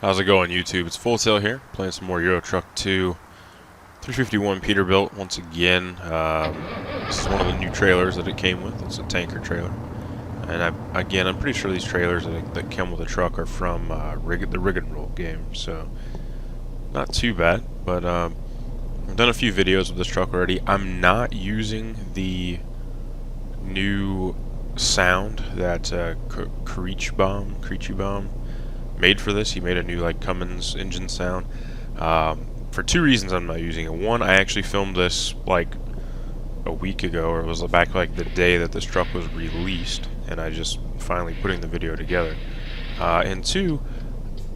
How's it going, YouTube? It's ProleteR here, playing some more Euro Truck 2 351 Peterbilt once again. This is one of the new trailers that it came with. It's a tanker trailer. And I'm pretty sure these trailers that come with the truck are from the Rig and Roll game, so not too bad. But I've done a few videos of this truck already. I'm not using the new sound that Creechu made for this. He made a new like Cummins engine sound. For two reasons I'm not using it. One, I actually filmed this like a week ago, or it was back like the day that this truck was released, and I just finally putting the video together. And two,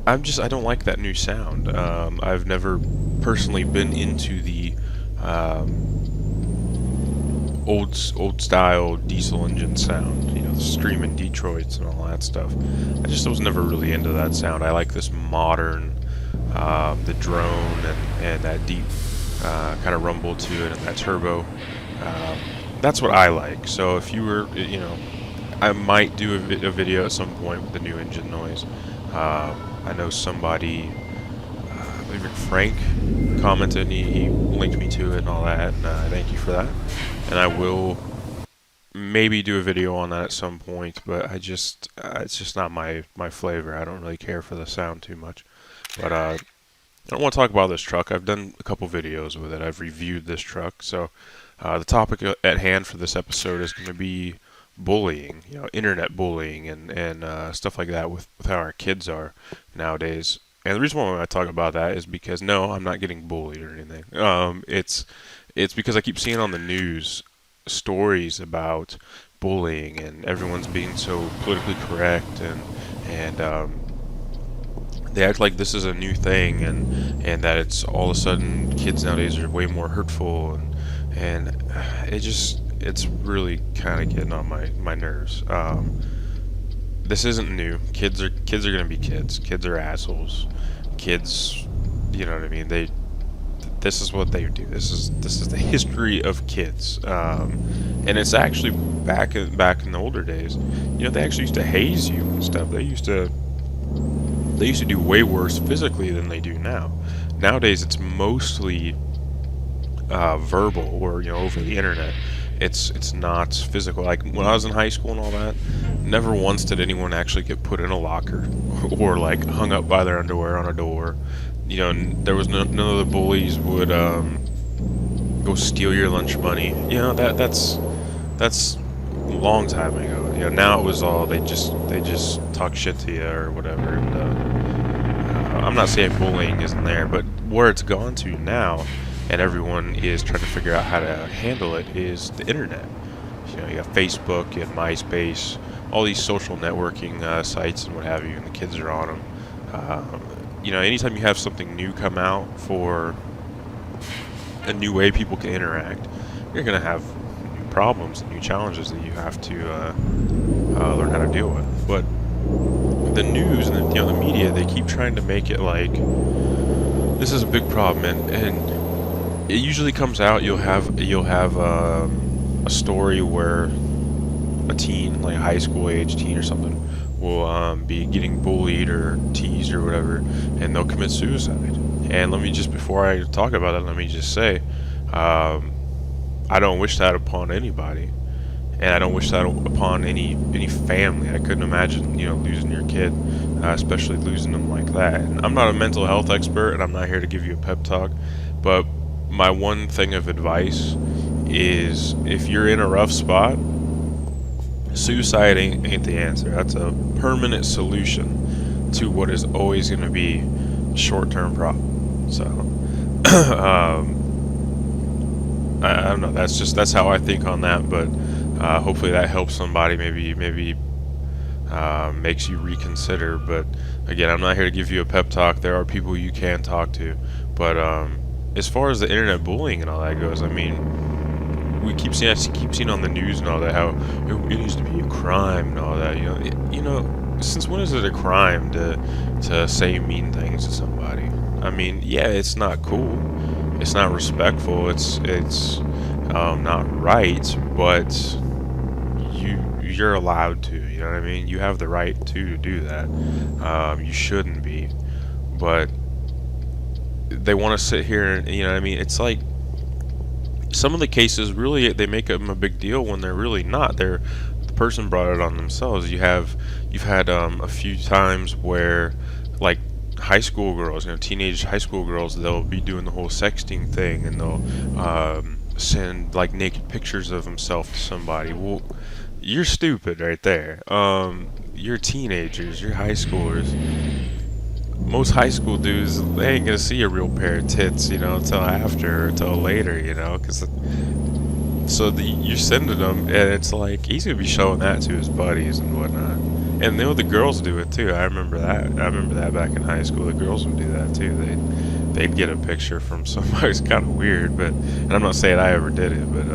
I don't like that new sound. I've never personally been into the old style diesel engine sound, you know, the screaming Detroits and all that stuff. I just was never really into that sound. I like this modern, the drone and that deep kind of rumble to it, and that turbo. That's what I like. So if you were, you know, I might do a video at some point with the new engine noise. I know somebody, I believe Frank, commented, and he linked me to it and all that, and thank you for that. And I will maybe do a video on that at some point, but it's just not my flavor. I don't really care for the sound too much. But I don't want to talk about this truck. I've done a couple videos with it. I've reviewed this truck. So the topic at hand for this episode is going to be bullying, you know, internet bullying and stuff like that with how our kids are nowadays. And the reason why I talk about that is because, no, I'm not getting bullied or anything. It's because I keep seeing on the news stories about bullying, and everyone's being so politically correct, and they act like this is a new thing, and that it's all of a sudden kids nowadays are way more hurtful, and it's really kind of getting on my nerves. This isn't new. Kids are gonna be kids. Kids are assholes. Kids, you know what I mean? This is what they do. This is the history of kids, and it's actually back in the older days. You know, they actually used to haze you and stuff. They used to do way worse physically than they do now. Nowadays, it's mostly verbal, or, you know, over the internet. It's not physical. Like when I was in high school and all that, never once did anyone actually get put in a locker or like hung up by their underwear on a door. You know, there was none of the bullies would go steal your lunch money. You know, that's a long time ago. You know, now it was all they just talk shit to you or whatever. And, I'm not saying bullying isn't there, but where it's gone to now, and everyone is trying to figure out how to handle it, is the internet. You know, you got Facebook, you have MySpace, all these social networking sites and what have you, and the kids are on them. You know, anytime you have something new come out for a new way people can interact, you're going to have new problems and new challenges that you have to learn how to deal with. But the news and the media, they keep trying to make it like this is a big problem, and it usually comes out. You'll have a story where a teen, like a high school age teen or something, will be getting bullied or teased or whatever, and they'll commit suicide. And before I talk about it, let me just say, I don't wish that upon anybody, and I don't wish that upon any family. I couldn't imagine, you know, losing your kid, especially losing them like that. And I'm not a mental health expert, and I'm not here to give you a pep talk, but my one thing of advice is, if you're in a rough spot, suicide ain't the answer. That's a permanent solution to what is always going to be a short-term problem. So, I don't know. That's how I think on that. But hopefully that helps somebody. Maybe makes you reconsider. But again, I'm not here to give you a pep talk. There are people you can talk to. But as far as the internet bullying and all that goes, I mean, I keep seeing on the news and all that how it used to be a crime and all that. You know, since when is it a crime to say mean things to somebody? I mean, yeah, it's not cool, it's not respectful, it's not right, but you're allowed to. You know what I mean? You have the right to do that. You shouldn't be. but they want to sit here and, you know what I mean? It's like some of the cases really they make them a big deal when they're really not. The person brought it on themselves. You've had a few times where like high school girls, you know, teenage high school girls, they'll be doing the whole sexting thing, and they'll send like naked pictures of themselves to somebody. Well, you're stupid right there. You're teenagers, you're high schoolers. Most high school dudes, they ain't gonna see a real pair of tits, you know, until after, or until later, you know, because you're sending them, and it's like he's gonna be showing that to his buddies and whatnot. And then the girls do it too. I remember that back in high school. The girls would do that too. They'd get a picture from somebody. It's kind of weird, but, and I'm not saying I ever did it, but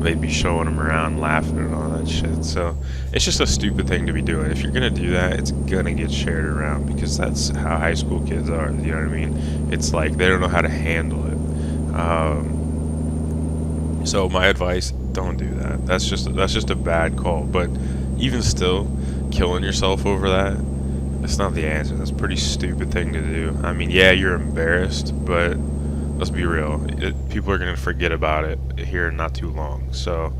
they'd be showing them around, laughing and all that shit. So it's just a stupid thing to be doing. If you're gonna do that, it's gonna get shared around, because that's how high school kids are. You know what I mean? It's like they don't know how to handle it. So my advice: don't do that. That's just a bad call. But even still, killing yourself over that's not the answer. That's a pretty stupid thing to do. I mean, yeah, you're embarrassed, but let's be real. People are going to forget about it here in not too long. So,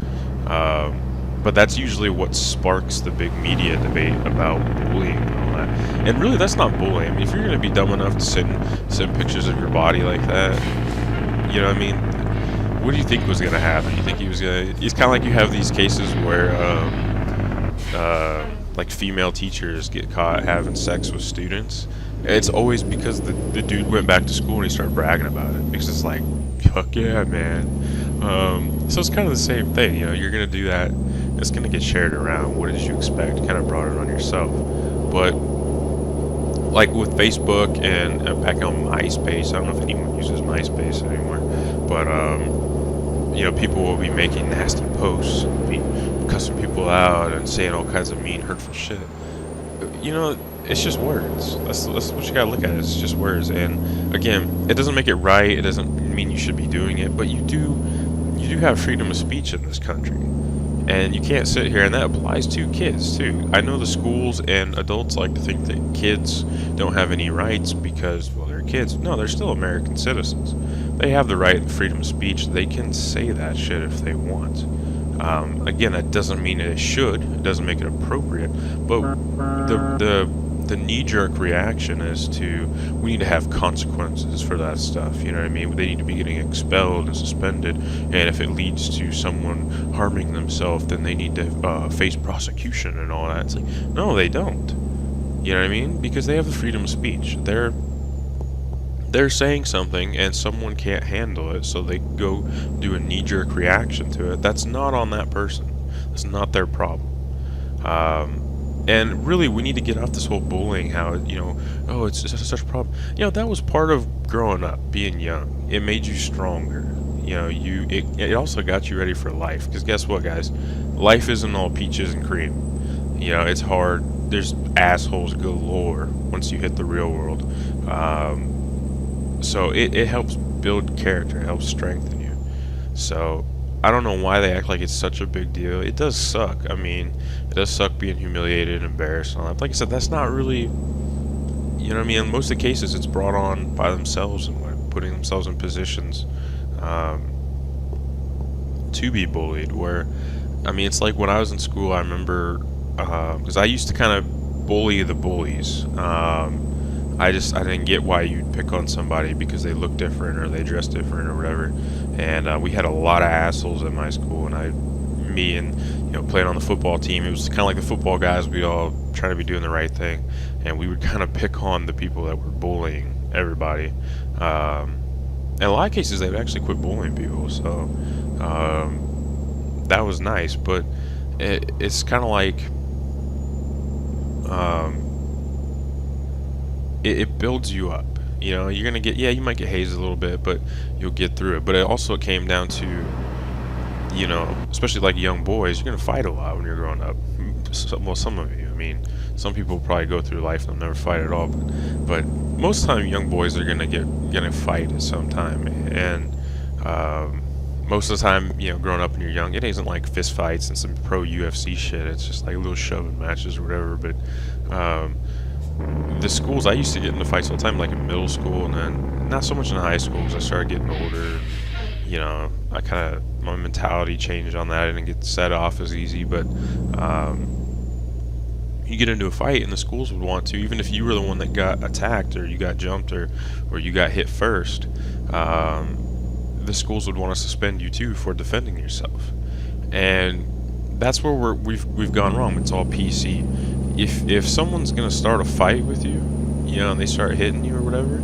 but that's usually what sparks the big media debate about bullying and all that. And really, that's not bullying. I mean, if you're going to be dumb enough to send pictures of your body like that, you know what I mean? What do you think was going to happen? You think he was going to... It's kind of like you have these cases where, like female teachers get caught having sex with students. It's always because the dude went back to school and he started bragging about it, because it's like, fuck yeah, man. So it's kind of the same thing, you know. You're gonna do that, it's gonna get shared around. What did you expect? You kind of brought it on yourself. But like with Facebook and back on MySpace, I don't know if anyone uses MySpace anymore, but you know, people will be making nasty posts, be cussing people out and saying all kinds of mean, hurtful shit. You know, it's just words. That's what you gotta look at. It's just words. And again, it doesn't make it right. It doesn't mean you should be doing it. But you do have freedom of speech in this country, and you can't sit here. And that applies to kids too. I know the schools and adults like to think that kids don't have any rights because, well, they're kids. No, they're still American citizens. They have the right and freedom of speech. They can say that shit if they want. Again, that doesn't mean it should. It doesn't make it appropriate. But the knee-jerk reaction is to, we need to have consequences for that stuff. You know what I mean? They need to be getting expelled and suspended. And if it leads to someone harming themselves, then they need to face prosecution and all that. It's like, no, they don't. You know what I mean? Because they have the freedom of speech. They're saying something and someone can't handle it, so they go do a knee-jerk reaction to it. That's not on that person. That's not their problem. And really, we need to get off this whole bullying, how, you know, oh, it's just such a problem. You know, that was part of growing up, being young. It made you stronger. You know, it also got you ready for life. Because guess what, guys? Life isn't all peaches and cream. You know, it's hard. There's assholes galore once you hit the real world. So it helps build character, it helps strengthen you. So I don't know why they act like it's such a big deal. It does suck. I mean, it does suck being humiliated, embarrassed, and all that. Like I said, that's not really, you know what I mean? In most of the cases, it's brought on by themselves and like putting themselves in positions to be bullied. Where, I mean, it's like when I was in school, I remember, because I used to kind of bully the bullies. I didn't get why you'd pick on somebody because they look different or they dress different or whatever. And we had a lot of assholes in my school, and me and, you know, playing on the football team, it was kind of like the football guys, we all trying to be doing the right thing, and we would kind of pick on the people that were bullying everybody. In a lot of cases, they've actually quit bullying people, so that was nice. But it's kind of like it builds you up. You know, you're gonna get, yeah, you might get hazed a little bit, but you'll get through it. But it also came down to, you know, especially like young boys, you're gonna fight a lot when you're growing up. Well, some of you, I mean, some people probably go through life and they'll never fight at all, but most of the time, young boys are gonna fight at some time. And most of the time, you know, growing up when you're young, it isn't like fist fights and some pro UFC shit. It's just like little shoving matches or whatever. But the schools, I used to get into fights all the time, like in middle school, and then not so much in high school because I started getting older. You know, I kind of, my mentality changed on that. I didn't get set off as easy, but you get into a fight and the schools would want to, even if you were the one that got attacked or you got jumped or you got hit first, the schools would want to suspend you too for defending yourself. And that's where we've gone wrong. It's all PC. If someone's gonna start a fight with you, you know, and they start hitting you or whatever,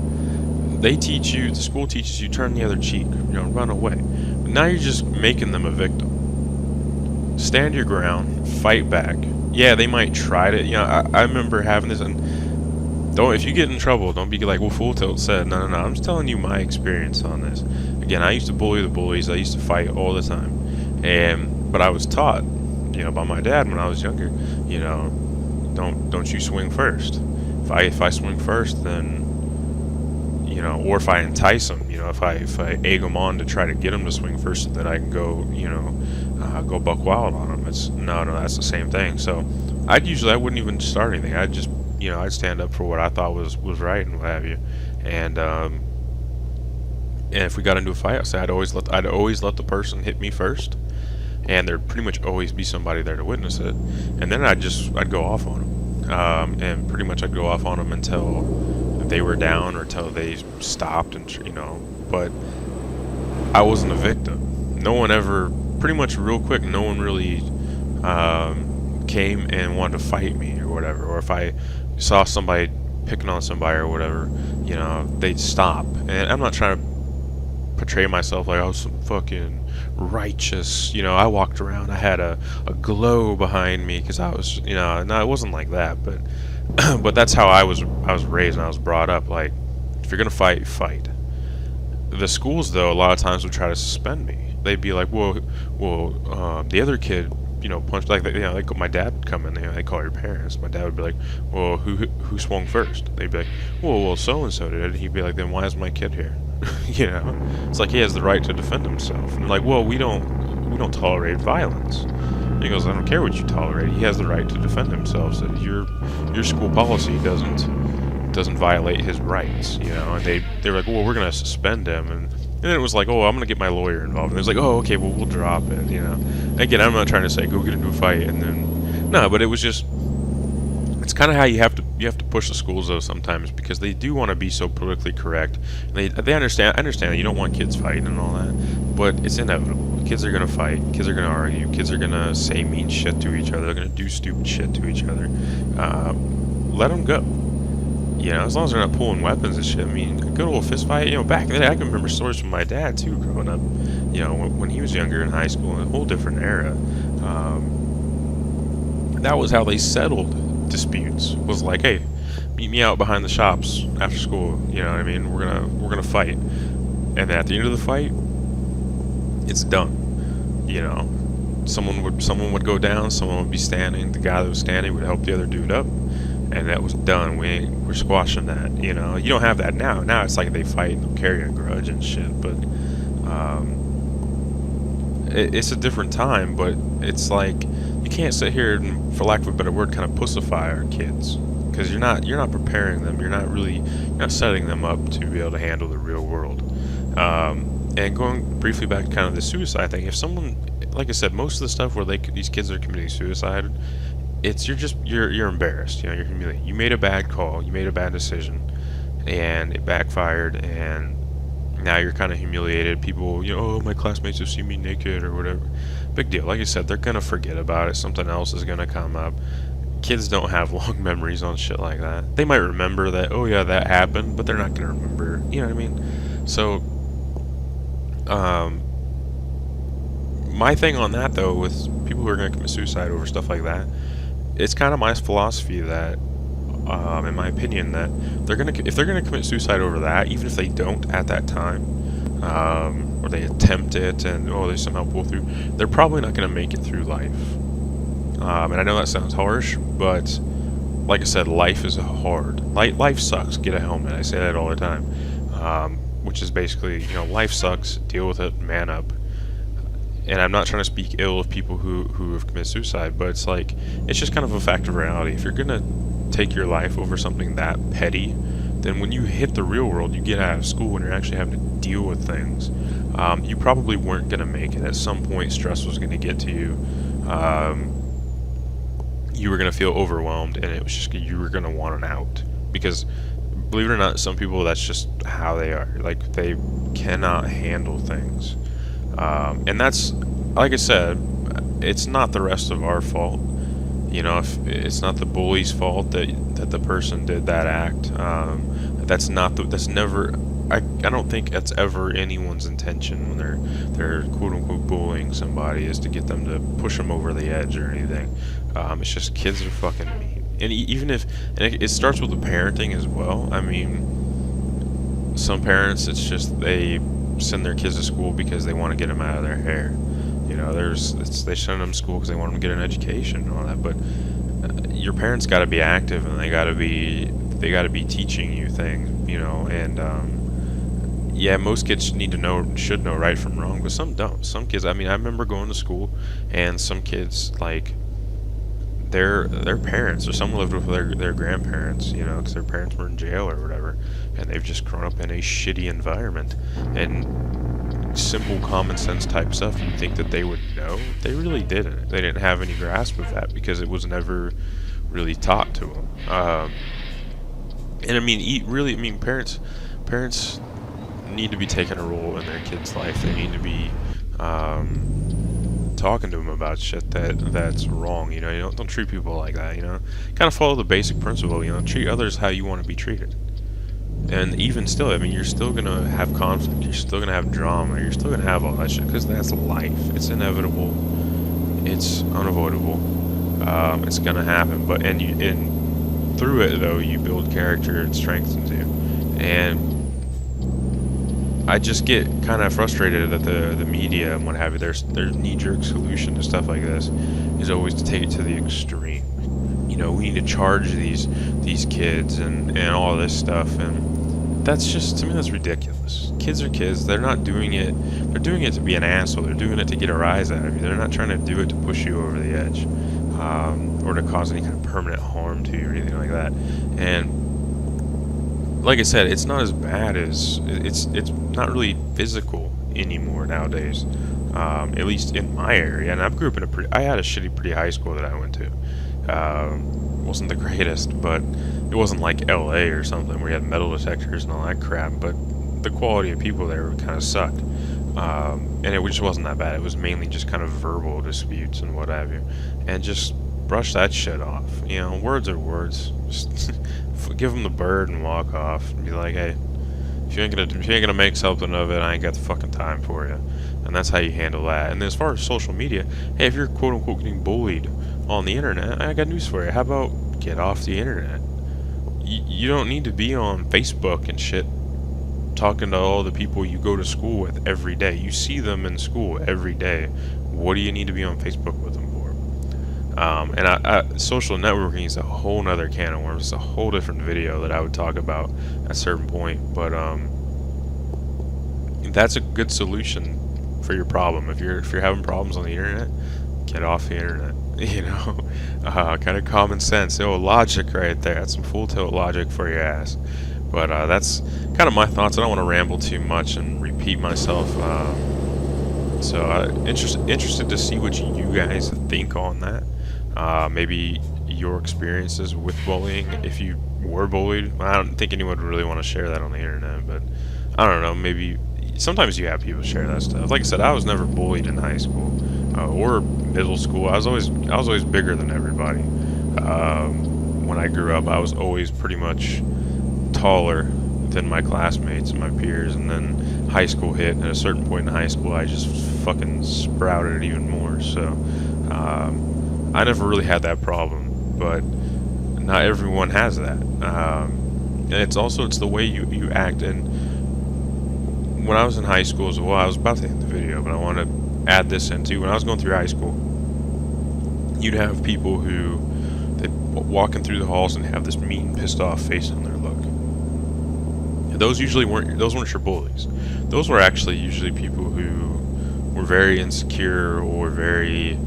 they teach you, the school teaches you, turn the other cheek, you know, run away. But now you're just making them a victim. Stand your ground, fight back. Yeah, they might try to, you know, I remember having this, and if you get in trouble, don't be like, well, Full Tilt said, no, I'm just telling you my experience on this. Again, I used to bully the bullies, I used to fight all the time, but I was taught, you know, by my dad when I was younger, you know, don't you swing first. If I swing first, then, you know, or if I entice them, you know, if I egg them on to try to get them to swing first, then I can go, you know, go buck wild on them. It's no, that's the same thing. So I wouldn't even start anything. I'd just, you know, I'd stand up for what I thought was right and what have you. And if we got into a fight, I'd always let the person hit me first, and there'd pretty much always be somebody there to witness it. And then I'd go off on them, and pretty much I'd go off on them until they were down or until they stopped, and you know. But I wasn't a victim. No one ever, pretty much real quick, no one really came and wanted to fight me or whatever. Or if I saw somebody picking on somebody or whatever, you know, they'd stop. And I'm not trying to portray myself like I was some fucking righteous, you know. I walked around, I had a glow behind me because I was, you know, no, it wasn't like that, but but that's how I was raised and I was brought up. Like, if you're gonna fight, fight. The schools, though, a lot of times would try to suspend me. They'd be like, well, the other kid, you know, punched, like, you know, like my dad would come in, you know, they call your parents. My dad would be like, well, who swung first? They'd be like, well, so and so did. And he'd be like, then why is my kid here? You know, it's like he has the right to defend himself. And like, well, we don't tolerate violence. He goes, I don't care what you tolerate. He has the right to defend himself. So your school policy doesn't violate his rights. You know, and they were like, well, we're gonna suspend him. And then it was like, oh, I'm gonna get my lawyer involved. And it was like, oh, okay, well, we'll drop it. You know, again, I'm not trying to say go get into a fight and then no, but it was just, it's kind of how you have to push the schools though sometimes, because they do want to be so politically correct. They understand that you don't want kids fighting and all that, but it's inevitable. Kids are gonna fight. Kids are gonna argue. Kids are gonna say mean shit to each other. They're gonna do stupid shit to each other. Let them go. You know, as long as they're not pulling weapons and shit. I mean, a good old fist fight. You know, back then I can remember stories from my dad too, growing up. You know, when he was younger in high school, in a whole different era. That was how they settled disputes. Was like, hey, meet me out behind the shops after school. You know what I mean? We're gonna fight. And then at the end of the fight, it's done. You know, someone would go down, someone would be standing. The guy that was standing would help the other dude up, and that was done. We're squashing that. You know, you don't have that now. Now it's like they fight and they'll carry a grudge and shit. But it's a different time. But it's like you can't sit here and, for lack of a better word, kind of pussify our kids, because you're not preparing them. You're not setting them up to be able to handle the real world. And going briefly back to kind of the suicide thing, if someone, like I said, most of the stuff where these kids are committing suicide, you're embarrassed. You know, you're humiliated. You made a bad call, you made a bad decision, and it backfired, and now you're kind of humiliated. People, you know, oh, my classmates have seen me naked or whatever. Big deal. Like I said, they're gonna forget about it. Something else is gonna come up. Kids don't have long memories on shit like that. They might remember that, oh yeah, that happened, but they're not gonna remember. You know what I mean? So, my thing on that though, with people who are gonna commit suicide over stuff like that, it's kind of my philosophy that, in my opinion, that if they're gonna commit suicide over that, even if they don't at that time, or they attempt it and they somehow pull through, they're probably not gonna make it through life. And I know that sounds harsh, but like I said, life is hard. Life sucks. Get a helmet. I say that all the time. Which is basically, you know, life sucks. Deal with it. Man up. And I'm not trying to speak ill of people who have committed suicide, but it's like, it's just kind of a fact of reality. If you're gonna take your life over something that petty, then when you hit the real world, you get out of school and you're actually having to deal with things, you probably weren't going to make it. At some point, stress was going to get to you. You were going to feel overwhelmed, and it was just, you were going to want an out. Because, believe it or not, some people, that's just how they are. Like, they cannot handle things. And that's, like I said, it's not the rest of our fault. You know, if it's not the bully's fault that the person did that act. That's never. I don't think that's ever anyone's intention when they're quote unquote bullying somebody, is to get them to push them over the edge or anything. It's just kids are fucking mean, and even if it starts with the parenting as well. I mean, some parents, it's just they send their kids to school because they want to get them out of their hair. You know, they send them to school because they want them to get an education and all that. But your parents got to be active, and they got to be teaching you things. You know, and yeah, most kids should know right from wrong, but some don't. Some kids, I mean, I remember going to school, and some kids, like, their parents, or some lived with their grandparents, you know, because their parents were in jail or whatever, and they've just grown up in a shitty environment. And simple common sense type stuff, you'd think that they would know. They really didn't. They didn't have any grasp of that because it was never really taught to them. And I mean, parents need to be taking a role in their kids' life. They need to be talking to them about shit that's wrong. You know, you don't treat people like that. You know, kind of follow the basic principle. You know, treat others how you want to be treated. And even still, I mean, you're still gonna have conflict. You're still gonna have drama. You're still gonna have all that shit, because that's life. It's inevitable. It's unavoidable. It's gonna happen. But through it though, you build character. It strengthens you. And I just get kind of frustrated that the media and what have you, their knee-jerk solution to stuff like this is always to take it to the extreme. You know, we need to charge these kids and all this stuff, and that's just, to me, that's ridiculous. Kids are kids. They're not doing it. They're doing it to be an asshole. They're doing it to get a rise out of you. They're not trying to do it to push you over the edge, or to cause any kind of permanent harm to you or anything like that. And like I said, it's not as bad as it's not really physical anymore nowadays. At least in my area, and I grew up in I had a pretty high school that I went to. Wasn't the greatest, but it wasn't like LA or something where you had metal detectors and all that crap. But the quality of people there kind of sucked, and it just wasn't that bad. It was mainly just kind of verbal disputes and what have you, and just brush that shit off. You know, words are words. Just give them the bird and walk off, and be like, hey, if you ain't gonna make something of it, I ain't got the fucking time for you. And that's how you handle that. And as far as social media, hey, if you're quote unquote getting bullied on the internet, I got news for you. How about get off the internet? You don't need to be on Facebook and shit talking to all the people you go to school with every day. You see them in school every day. What do you need to be on Facebook with them for? And social networking is a whole nother can of worms. It's a whole different video that I would talk about at a certain point. But that's a good solution for your problem. If you're having problems on the internet, get off the internet. You know, kind of common sense. Oh, logic right there. That's some full tilt logic for your ass. But that's kind of my thoughts. I don't want to ramble too much and repeat myself. So interested to see what you guys think on that. Maybe your experiences with bullying, if you were bullied. I don't think anyone would really want to share that on the internet, but I don't know. Maybe sometimes you have people share that stuff. Like I said, I was never bullied in high school or middle school. I was always bigger than everybody. When I grew up, I was always pretty much taller than my classmates and my peers. And then high school hit, and at a certain point in high school, I just fucking sprouted even more. So I never really had that problem, but not everyone has that. And it's the way you act. And when I was in high school as well, I was about to end the video, but I want to add this in too. When I was going through high school, you'd have people who they'd walking through the halls and have this mean, pissed off face on their look. And those weren't your bullies. Those were actually usually people who were very insecure or very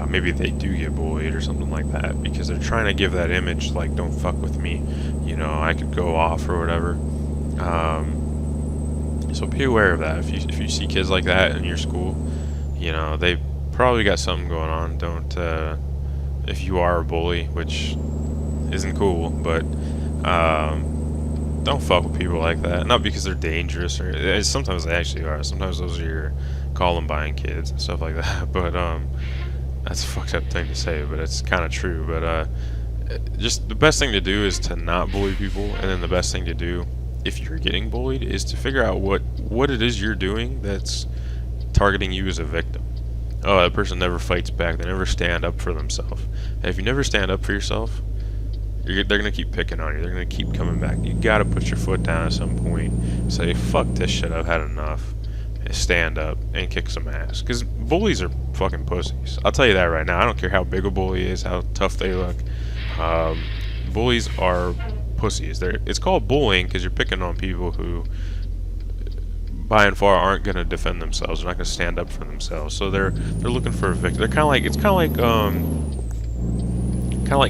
maybe they do get bullied or something like that, because they're trying to give that image like, don't fuck with me, you know, I could go off or whatever. So be aware of that. If you see kids like that in your school, you know, they probably got something going on. Don't, if you are a bully, which isn't cool, but don't fuck with people like that. Not because they're dangerous, or sometimes they actually are. Sometimes those are your Columbine kids and stuff like that. But that's a fucked up thing to say, but it's kind of true. But just the best thing to do is to not bully people, and then the best thing to do if you're getting bullied is to figure out what it is you're doing that's targeting you as a victim. Oh, that person never fights back. They never stand up for themselves. And if you never stand up for yourself, they're going to keep picking on you. They're going to keep coming back. You got to put your foot down at some point. Say, fuck this shit, I've had enough. And stand up and kick some ass. Because bullies are fucking pussies. I'll tell you that right now. I don't care how big a bully is, how tough they look. Bullies are pussies. It's called bullying because you're picking on people who, by and far, aren't going to defend themselves. They're not going to stand up for themselves. So they're looking for a victim. They're kind of like, it's kind of like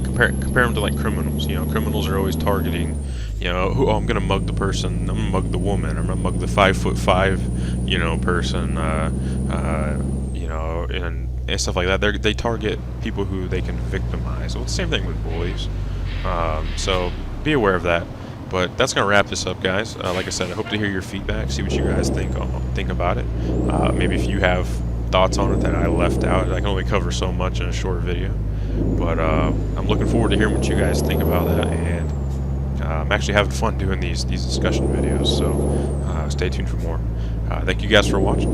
compare them to like criminals. You know, criminals are always targeting, you know, oh, I'm gonna mug the person, I'm gonna mug the woman, I'm gonna mug the 5'5", you know, person, you know, and stuff like that. They target people who they can victimize. Well, it's the same thing with bullies. So be aware of that. But that's gonna wrap this up, guys. Like I said, I hope to hear your feedback, see what you guys think about it. Maybe if you have thoughts on it that I left out. I can only cover so much in a short video. But I'm looking forward to hearing what you guys think about that, and I'm actually having fun doing these discussion videos, so stay tuned for more. Thank you guys for watching.